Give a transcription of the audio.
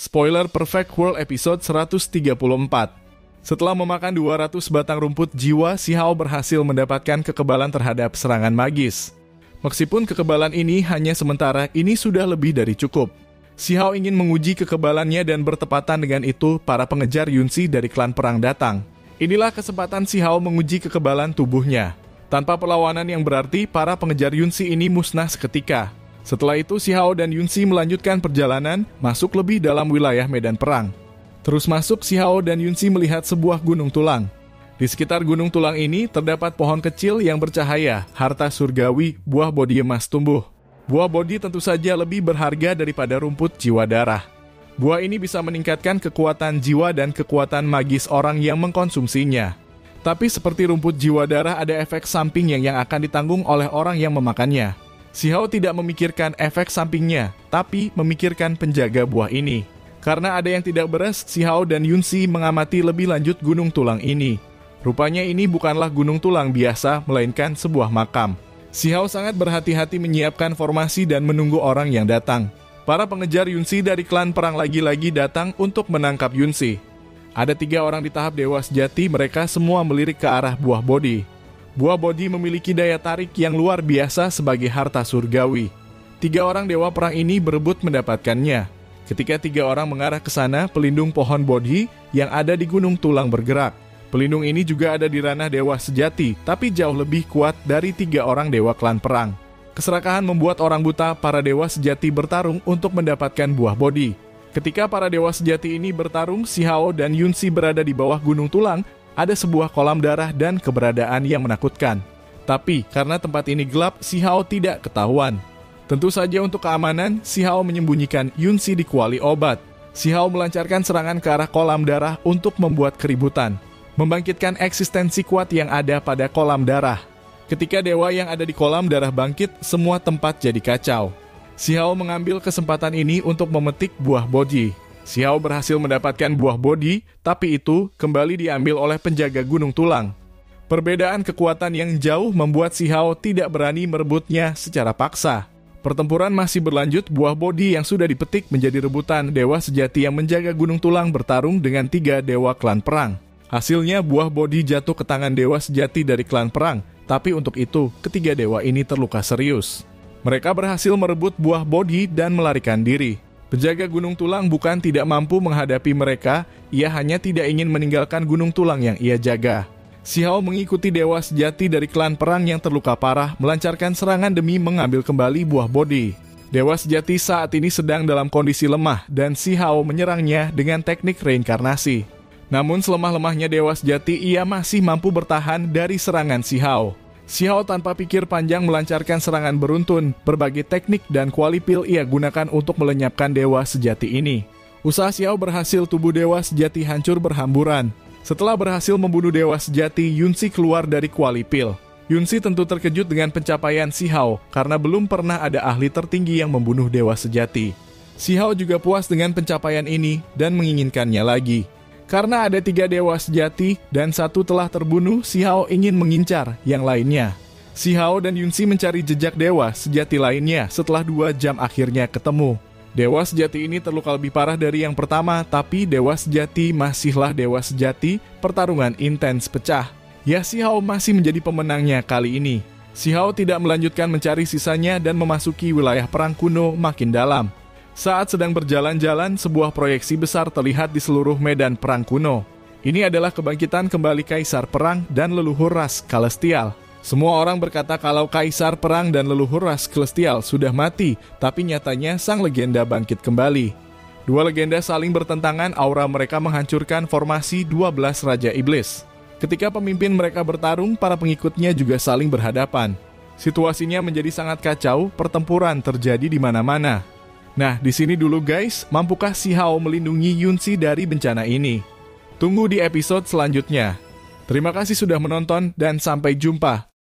Spoiler Perfect World episode 134. Setelah memakan 200 batang rumput jiwa, Si Hao berhasil mendapatkan kekebalan terhadap serangan magis. Meskipun kekebalan ini hanya sementara, ini sudah lebih dari cukup. Si Hao ingin menguji kekebalannya dan bertepatan dengan itu, para pengejar Yunzi dari klan perang datang. Inilah kesempatan Si Hao menguji kekebalan tubuhnya. Tanpa perlawanan yang berarti, para pengejar Yunzi ini musnah seketika. Setelah itu, Si Hao dan Yunzi melanjutkan perjalanan, masuk lebih dalam wilayah medan perang. Terus masuk, Si Hao dan Yunzi melihat sebuah gunung tulang. Di sekitar gunung tulang ini, terdapat pohon kecil yang bercahaya, harta surgawi, buah bodi emas tumbuh. Buah bodi tentu saja lebih berharga daripada rumput jiwa darah. Buah ini bisa meningkatkan kekuatan jiwa dan kekuatan magis orang yang mengkonsumsinya. Tapi seperti rumput jiwa darah, ada efek samping yang akan ditanggung oleh orang yang memakannya. Si Hao tidak memikirkan efek sampingnya, tapi memikirkan penjaga buah ini. Karena ada yang tidak beres, Si Hao dan Yunzi mengamati lebih lanjut gunung tulang ini. Rupanya ini bukanlah gunung tulang biasa, melainkan sebuah makam. Si Hao sangat berhati-hati menyiapkan formasi dan menunggu orang yang datang. Para pengejar Yunzi dari klan perang lagi-lagi datang untuk menangkap Yunzi. Ada 3 orang di tahap dewa sejati, mereka semua melirik ke arah buah bodi. Buah bodi memiliki daya tarik yang luar biasa sebagai harta surgawi. 3 orang dewa perang ini berebut mendapatkannya. Ketika 3 orang mengarah ke sana, pelindung pohon bodhi yang ada di gunung tulang bergerak. Pelindung ini juga ada di ranah dewa sejati, tapi jauh lebih kuat dari 3 orang dewa klan perang. Keserakahan membuat orang buta, para dewa sejati bertarung untuk mendapatkan buah bodi. Ketika para dewa sejati ini bertarung, Si Hao dan Yunzi berada di bawah gunung tulang. Ada sebuah kolam darah dan keberadaan yang menakutkan. Tapi karena tempat ini gelap, Si Hao tidak ketahuan. Tentu saja untuk keamanan, Si Hao menyembunyikan Yunzi di kuali obat. Si Hao melancarkan serangan ke arah kolam darah untuk membuat keributan, membangkitkan eksistensi kuat yang ada pada kolam darah. Ketika dewa yang ada di kolam darah bangkit, semua tempat jadi kacau. Si Hao mengambil kesempatan ini untuk memetik buah bodi. Si Hao berhasil mendapatkan buah bodi, tapi itu kembali diambil oleh penjaga gunung tulang. Perbedaan kekuatan yang jauh membuat Si Hao tidak berani merebutnya secara paksa. Pertempuran masih berlanjut, buah bodi yang sudah dipetik menjadi rebutan. Dewa sejati yang menjaga gunung tulang bertarung dengan 3 dewa klan perang. Hasilnya buah bodi jatuh ke tangan dewa sejati dari klan perang, tapi untuk itu ketiga dewa ini terluka serius. Mereka berhasil merebut buah bodi dan melarikan diri. Penjaga gunung tulang bukan tidak mampu menghadapi mereka, ia hanya tidak ingin meninggalkan gunung tulang yang ia jaga. Si Hao mengikuti dewa sejati dari klan perang yang terluka parah, melancarkan serangan demi mengambil kembali buah bodi. Dewa sejati saat ini sedang dalam kondisi lemah, dan Si Hao menyerangnya dengan teknik reinkarnasi. Namun selemah-lemahnya dewa sejati, ia masih mampu bertahan dari serangan Si Hao. Si Hao tanpa pikir panjang melancarkan serangan beruntun. Berbagai teknik dan kuali pil ia gunakan untuk melenyapkan dewa sejati ini. Usaha Si Hao berhasil, tubuh dewa sejati hancur berhamburan. Setelah berhasil membunuh dewa sejati, Yunzi keluar dari kuali pil. Yunzi tentu terkejut dengan pencapaian Si Hao, karena belum pernah ada ahli tertinggi yang membunuh dewa sejati. Si Hao juga puas dengan pencapaian ini dan menginginkannya lagi. Karena ada 3 dewa sejati dan 1 telah terbunuh, Si Hao ingin mengincar yang lainnya. Si Hao dan Yunzi mencari jejak dewa sejati lainnya. Setelah 2 jam akhirnya ketemu. Dewa sejati ini terluka lebih parah dari yang pertama, tapi dewa sejati masihlah dewa sejati. Pertarungan intens pecah. Ya, Si Hao masih menjadi pemenangnya kali ini. Si Hao tidak melanjutkan mencari sisanya dan memasuki wilayah perang kuno makin dalam. Saat sedang berjalan-jalan, sebuah proyeksi besar terlihat di seluruh medan perang kuno. Ini adalah kebangkitan kembali kaisar perang dan leluhur ras Celestial. Semua orang berkata kalau kaisar perang dan leluhur ras Celestial sudah mati, tapi nyatanya sang legenda bangkit kembali. 2 legenda saling bertentangan, aura mereka menghancurkan formasi 12 Raja Iblis. Ketika pemimpin mereka bertarung, para pengikutnya juga saling berhadapan. Situasinya menjadi sangat kacau, pertempuran terjadi di mana-mana. Nah, di sini dulu guys, mampukah Si Hao melindungi Yunzi dari bencana ini? Tunggu di episode selanjutnya. Terima kasih sudah menonton dan sampai jumpa.